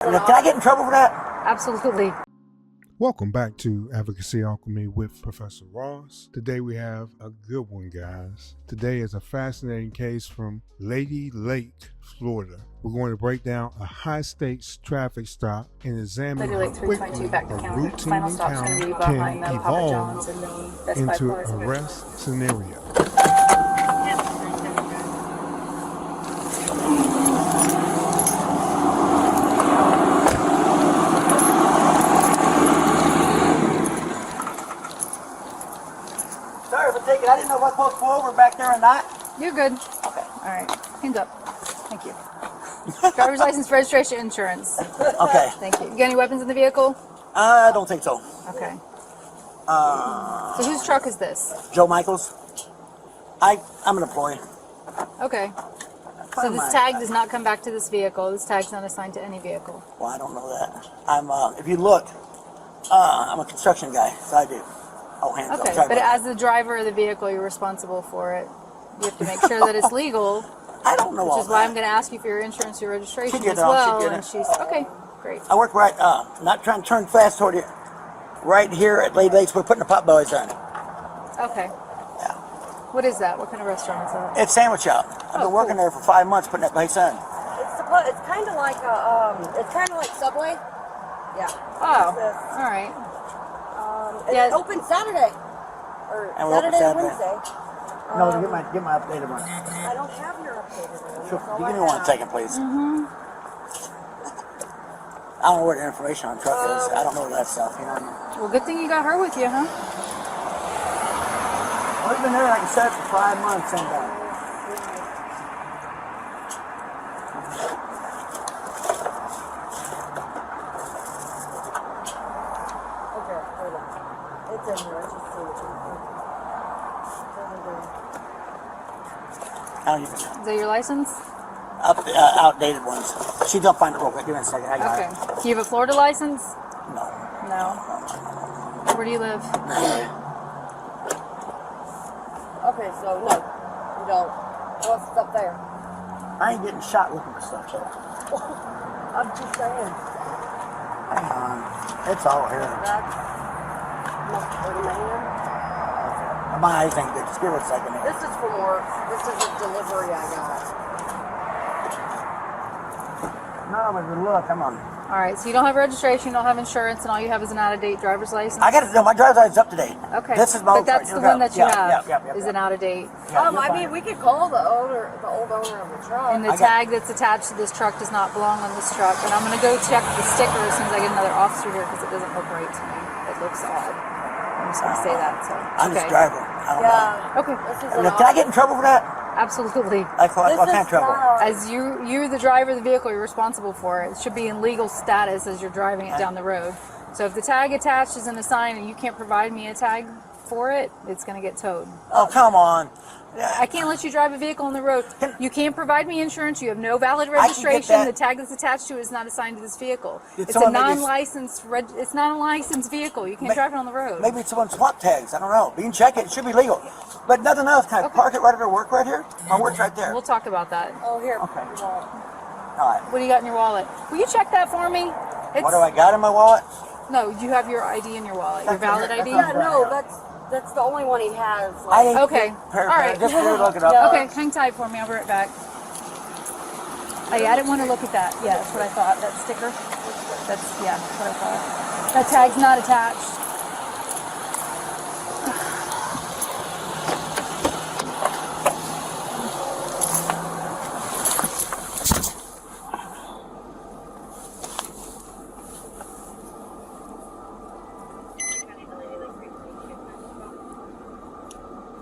Can I get in trouble for that? Absolutely. Welcome back to Advocacy, Alchemy with Professor Ross. Today we have a good one, guys. Today is a fascinating case from Lady Lake, Florida. We're going to break down a high-stakes traffic stop and examine how quickly a routine encounter can evolve into an arrest scenario. Sorry for taking. I didn't know if I was supposed to pull over back there or not. You're good. Okay. All right. Hands up. Thank you. Driver's license, registration, insurance. Okay. Thank you. You got any weapons in the vehicle? I don't think so. Okay. So whose truck is this? Joe Michaels. I'm an employee. Okay. So this tag does not come back to this vehicle. This tag's not assigned to any vehicle. Well, I don't know that. If you look, I'm a construction guy, so I do. Oh, hands up. Okay. Sorry But about as the driver of the vehicle, you're responsible for it. You have to make sure that it's legal. I don't know all Which is why I'm that. going to ask you for your insurance, your registration She did as it all. She well. did And it. she's okay. Great. I work right, not trying to turn fast toward you. Right here at Lady Lakes, we're putting the pot bellies on. Okay. Yeah. What is that? What kind of restaurant is that? It's Sandwich Shop. I've been working cool. there for 5 months putting that place on. It's kind of like Subway. Yeah. Oh. It's All right. It's open Saturday or And we're open Saturday and Saturday. Wednesday. No, get my updated one. I don't have your updated one. Sure. That's all Give I me 1 have. second, please. I don't know what the information on truck is. I don't know that stuff. You know. Well, good thing you got her with you, huh? Well, we've been there, like I said, for 5 months, and Okay, hold on. It's in here. Let's just see what you think. how you been? Is that your license? Outdated ones. She's gonna find it real quick. Give me a second. I got Okay. Do you have a Florida license? it. No. No. Where do you live? Okay, so no, you don't. What's up there? I ain't getting shot looking for stuff though. I'm just saying. Hang on. It's all here. That's not for the man. My eyes ain't good. Just give it a second here. This is from work. This is a delivery I got. No, but look, come on. All right. So you don't have registration, you don't have insurance, and all you have is an out-of-date driver's license. I got to know my driver's license up to date. Okay. This is my But old that's truck. the one that you have. Yeah. Is an out-of-date. Yeah, you'll I find mean, it. we could call the old owner of the truck. And the tag that's attached to this truck does not belong on this truck. And I'm going to go check the sticker as soon as I get another officer here because it doesn't look right to me. It looks odd. I'm just going to say that. So. I'm just Okay. driver. I don't know. Yeah. Okay. This is Can I get in trouble for that? Absolutely. What kind of trouble? As you're the driver of the vehicle, you're responsible for it. It should be in legal status as you're driving it down the road. So if the tag attached isn't a sign and you can't provide me a tag for it, it's going to get towed. Oh, come on. I can't let you drive a vehicle on the road. You can't provide me insurance. You have no valid I can get registration. that. The tag that's attached to it is not assigned to this vehicle. Did It's a someone maybe- non-licensed. It's not a licensed vehicle. You can't drive it on the road. Maybe someone swapped tags. I don't know. You can check it. It should be legal. But nothing else. Can I park it right at her work right here? My work's right there. We'll talk about that. Oh, here. Okay. Well, All right. What do you got in your wallet? Will you check that for me? What do I got in my wallet? No, you have your ID in your wallet. Your valid ID. yeah, no, that's the only one he has. I Like, ain't Okay. All right. Just look it up. Yeah. Okay, hang tight for me. I'll be right back. Oh, yeah, I didn't want to look at that. Yeah, that's what I thought. That sticker. That's what I thought. That tag's not attached.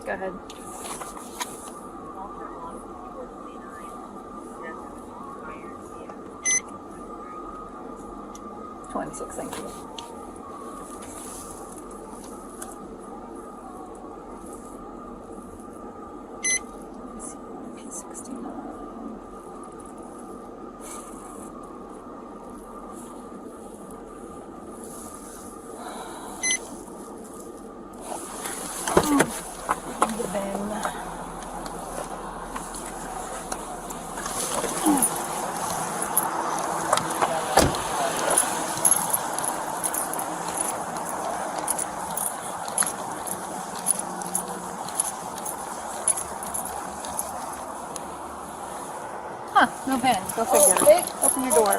Go ahead. 26, thank you. No pin. Go figure. Open your door.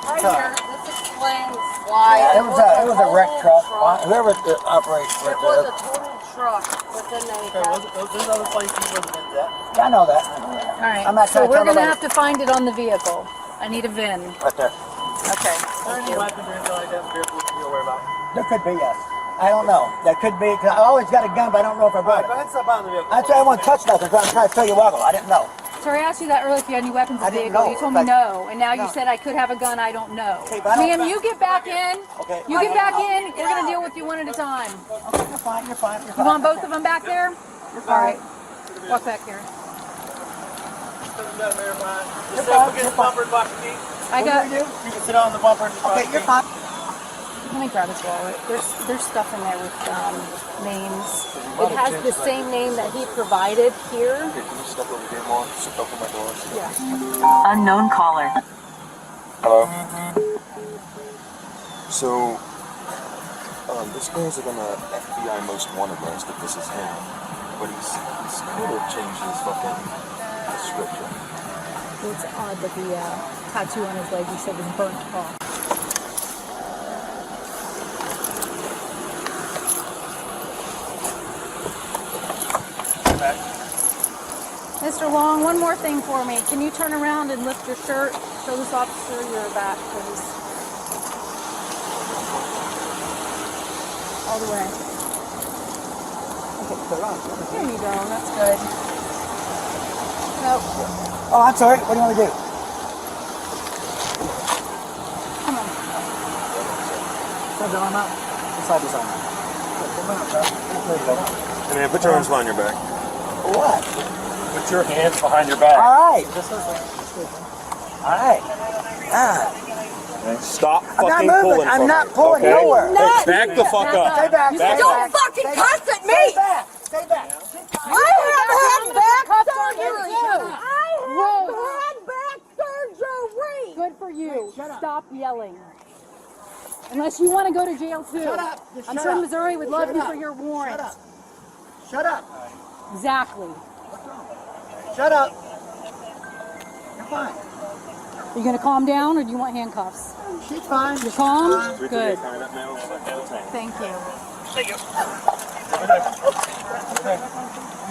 Right here, this explains why It was a wreck truck. Whoever operates It with was the. a total truck within a There's other places where the vin's at. Yeah, I know that. All right. I'm not So trying to we're tell gonna nobody. have to find it on the vehicle. I need a VIN. Right there. Okay. Is there any weapons or anything like that in the vehicle we should be aware about? There could be, yes. I don't know. That could be. Cause I always got a gun, but I don't know if I Alright, brought go it. ahead and step out in the vehicle. That's why I won't touch nothing. I'm trying to tell you waggle. I didn't know. So I asked you that earlier if you had any weapons in I the didn't vehicle. know. You told me Like- no, and now you No. said I could have a gun. I don't know. Okay, but I don't- Ma'am, you get back in. Okay. You get back in. We're gonna deal with you one at a time. Okay, you're fine. You're fine. You're You fine. want both of them back there? All right. Walk back here. Just sit up against the bumper and box the key. I got. You can sit on the bumper and just box Okay, the you're key. fine. Let me grab his wallet. There's stuff in there with names. It has the same name that he provided here. Can you step over here more? Step open my door. Yeah. Unknown caller. Hello? So, this guy's like on a FBI most wanted list if this is him. But he's kind of changed his fucking description. It's odd that the tattoo on his leg he said was burnt off. Mr. Long, one more thing for me. Can you turn around and lift your shirt? Show this officer your back, please. All the way. There you go. That's good. Nope. Oh, I'm sorry. What do you want to do? Come on. Slide the arm out. Slide this arm out. There you go. Hey man, put your arms behind your back. What? Put your hands behind your back. All right. All right. Stop I'm not fucking moving. pulling I'm from not me, pulling okay? nowhere. Not- Back the fuck Stay up. back. Stay Back back. up. fucking Stay cuss back. at me. Stay back. Stay back. I have had back surgery. you. I have had back surgery. Good for you. Shut up. Stop yelling. Unless you want to go to jail too. Shut up. Just I'm shut sure up. Missouri would love Shut you up. for your warrant. Shut up. Shut up. Exactly. Shut up. You're fine. Are you going to calm down or do you want handcuffs? She's fine. You're calm? Richard, Good. kind of now. Thank you.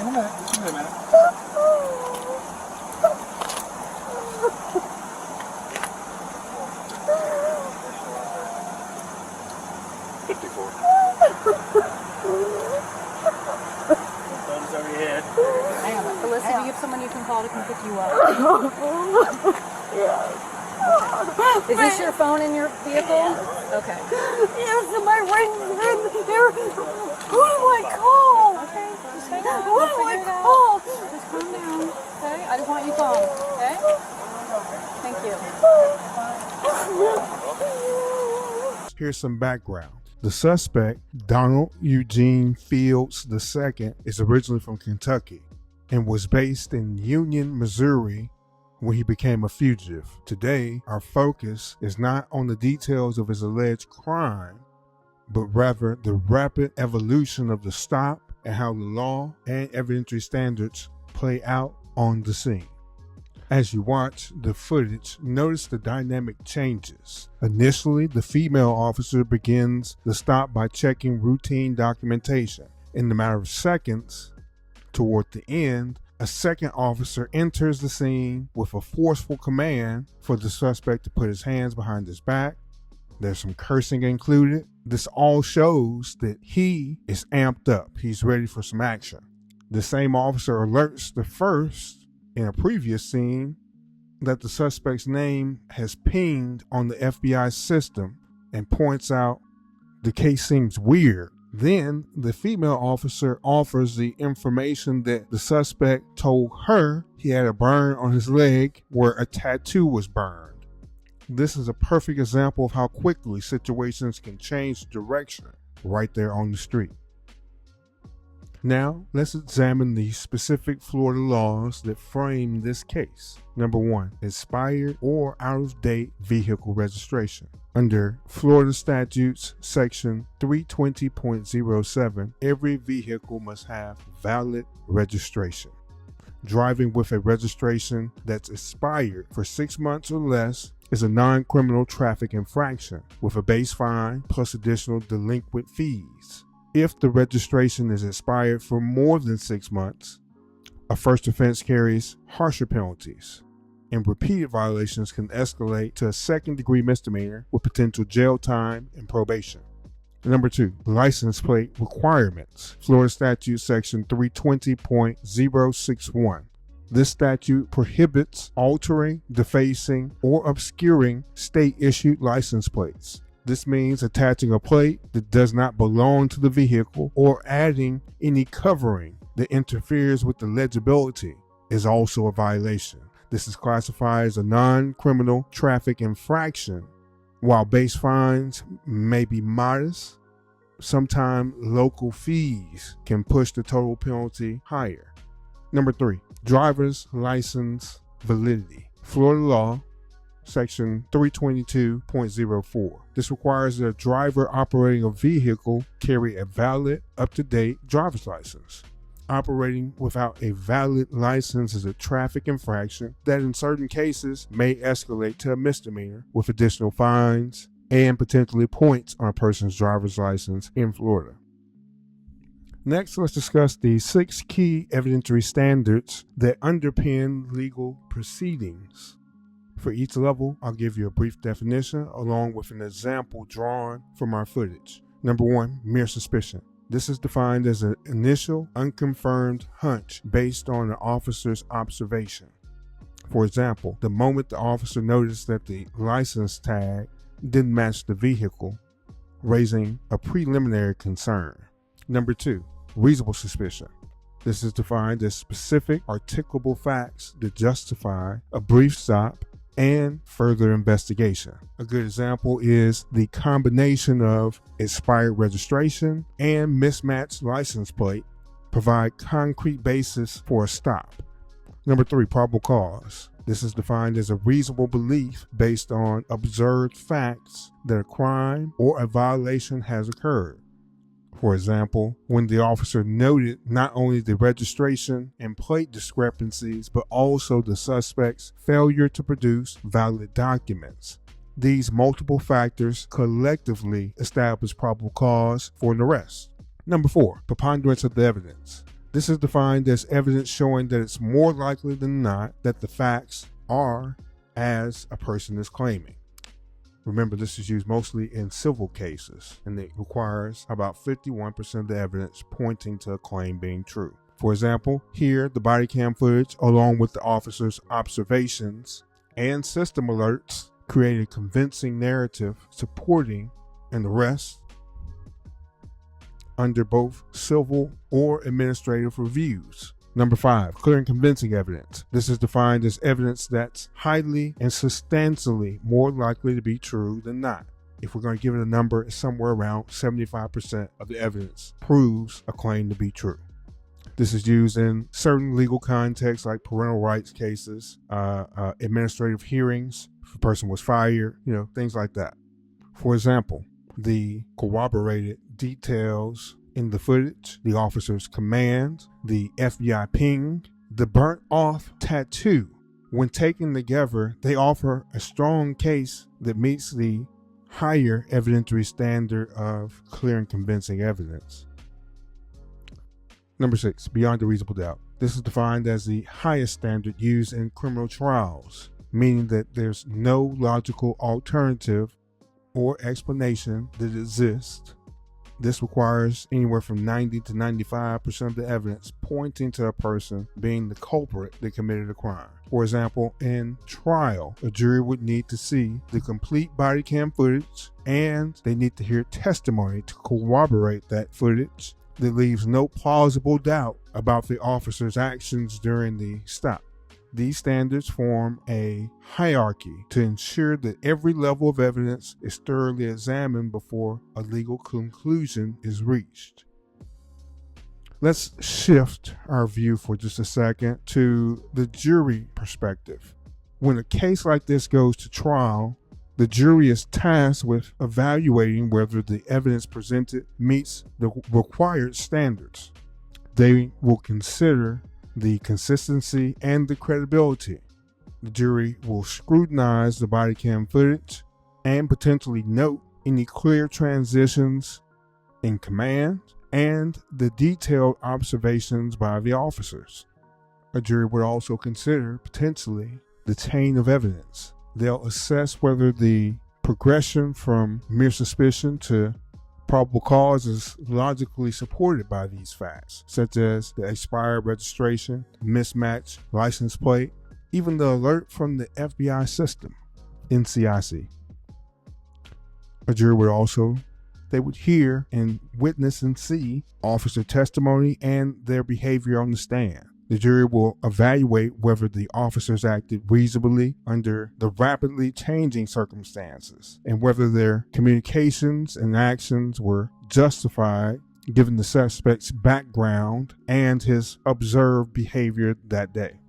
In a minute. Just give me a minute. Thumbs over your head. Alyssa, do you have someone you can call to come pick you up? Is this your phone in your vehicle? Okay. Yes, my rings in there. Who do I call? Okay. Just hang Who on. do We'll I figure it out. call? Just calm down. Okay? I just want you calm. Okay? Thank you. Here's some background. The suspect, Donald Eugene Fields II, is originally from Kentucky and was based in Union, Missouri when he became a fugitive. Today, our focus is not on the details of his alleged crime, but rather the rapid evolution of the stop and how the law and evidentiary standards play out on the scene. As you watch the footage, notice the dynamic changes. Initially, the female officer begins the stop by checking routine documentation. In the matter of seconds, toward the end, a second officer enters the scene with a forceful command for the suspect to put his hands behind his back. There's some cursing included. This all shows that he is amped up. He's ready for some action. The same officer alerts the first in a previous scene that the suspect's name has pinged on the FBI system and points out the case seems weird. Then the female officer offers the information that the suspect told her he had a burn on his leg where a tattoo was burned. This is a perfect example of how quickly situations can change direction right there on the street. Now, let's examine the specific Florida laws that frame this case. Number 1, expired or out-of-date vehicle registration. Under Florida statutes section 320.07, every vehicle must have valid registration. driving with a registration that's expired for 6 months or less is a non-criminal traffic infraction with a base fine plus additional delinquent fees. If the registration is expired for more than 6 months, a first offense carries harsher penalties, and repeated violations can escalate to a second-degree misdemeanor with potential jail time and probation. Number 2, license plate requirements. Florida Statute Section 320.061. This statute prohibits altering, defacing, or obscuring state-issued license plates. This means attaching a plate that does not belong to the vehicle or adding any covering that interferes with the legibility is also a violation. This is classified as a non-criminal traffic infraction. While base fines may be modest, sometimes local fees can push the total penalty higher. Number 3, driver's license validity. Florida law, Section 322.04. This requires that a driver operating a vehicle carry a valid, up-to-date driver's license. Operating without a valid license is a traffic infraction that in certain cases may escalate to a misdemeanor with additional fines and potentially points on a person's driver's license in Florida. Next, let's discuss the 6 key evidentiary standards that underpin legal proceedings. For each level, I'll give you a brief definition along with an example drawn from our footage. Number 1, mere suspicion. This is defined as an initial, unconfirmed hunch based on an officer's observation. For example, the moment the officer noticed that the license tag didn't match the vehicle, raising a preliminary concern. Number 2, reasonable suspicion. This is defined as specific, articulable facts that justify a brief stop and further investigation. A good example is the combination of expired registration and mismatched license plate provide concrete basis for a stop. Number 3, probable cause. This is defined as a reasonable belief based on observed facts that a crime or a violation has occurred. For example, when the officer noted not only the registration and plate discrepancies, but also the suspect's failure to produce valid documents. These multiple factors collectively establish probable cause for an arrest. Number 4, preponderance of the evidence. This is defined as evidence showing that it's more likely than not that the facts are as a person is claiming. Remember, this is used mostly in civil cases, and it requires about 51% of the evidence pointing to a claim being true. For example, here, the body cam footage, along with the officer's observations and system alerts, create a convincing narrative supporting an arrest under both civil or administrative reviews. Number 5, clear and convincing evidence. This is defined as evidence that's highly and substantially more likely to be true than not. If we're going to give it a number, it's somewhere around 75% of the evidence proves a claim to be true. This is used in certain legal contexts like parental rights cases, administrative hearings, if a person was fired, things like that. For example, the corroborated details in the footage, the officer's command, the FBI ping, the burnt off tattoo. When taken together, they offer a strong case that meets the higher evidentiary standard of clear and convincing evidence. Number 6, beyond a reasonable doubt. This is defined as the highest standard used in criminal trials, meaning that there's no logical alternative or explanation that exists. This requires anywhere from 90 to 95% of the evidence pointing to a person being the culprit that committed a crime. For example, in trial, a jury would need to see the complete body cam footage, and they need to hear testimony to corroborate that footage that leaves no plausible doubt about the officer's actions during the stop. These standards form a hierarchy to ensure that every level of evidence is thoroughly examined before a legal conclusion is reached. Let's shift our view for just a second to the jury perspective. When a case like this goes to trial, the jury is tasked with evaluating whether the evidence presented meets the required standards. They will consider the consistency and the credibility. The jury will scrutinize the body cam footage and potentially note any clear transitions in command and the detailed observations by the officers. A jury would also consider potentially the chain of evidence. They'll assess whether the progression from mere suspicion to probable cause is logically supported by these facts, such as the expired registration, mismatched license plate, even the alert from the FBI system, NCIC. A jury would also, they would hear and witness and see officer testimony and their behavior on the stand. The jury will evaluate whether the officers acted reasonably under the rapidly changing circumstances and whether their communications and actions were justified given the suspect's background and his observed behavior that day.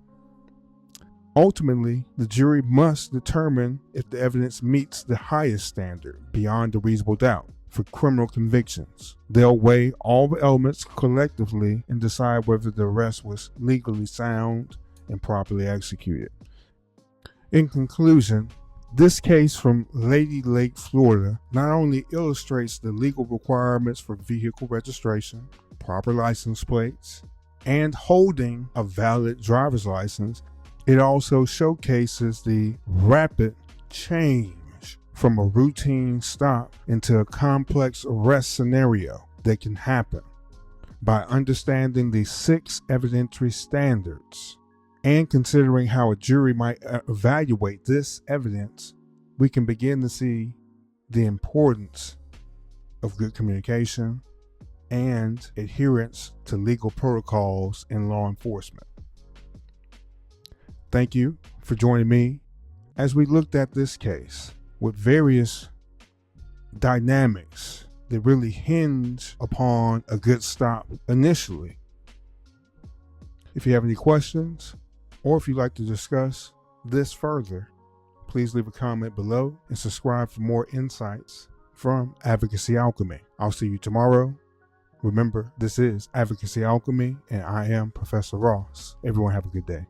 Ultimately, the jury must determine if the evidence meets the highest standard beyond a reasonable doubt for criminal convictions. They'll weigh all the elements collectively and decide whether the arrest was legally sound and properly executed. In conclusion, this case from Lady Lake, Florida, not only illustrates the legal requirements for vehicle registration, proper license plates, and holding a valid driver's license, it also showcases the rapid change from a routine stop into a complex arrest scenario that can happen. By understanding the 6 evidentiary standards and considering how a jury might evaluate this evidence, we can begin to see the importance of good communication and adherence to legal protocols in law enforcement. Thank you for joining me as we looked at this case with various dynamics that really hinge upon a good stop initially. If you have any questions or if you'd like to discuss this further, please leave a comment below and subscribe for more insights from Advocacy Alchemy. I'll see you tomorrow. Remember, this is Advocacy Alchemy and I am Professor Ross. Everyone have a good day.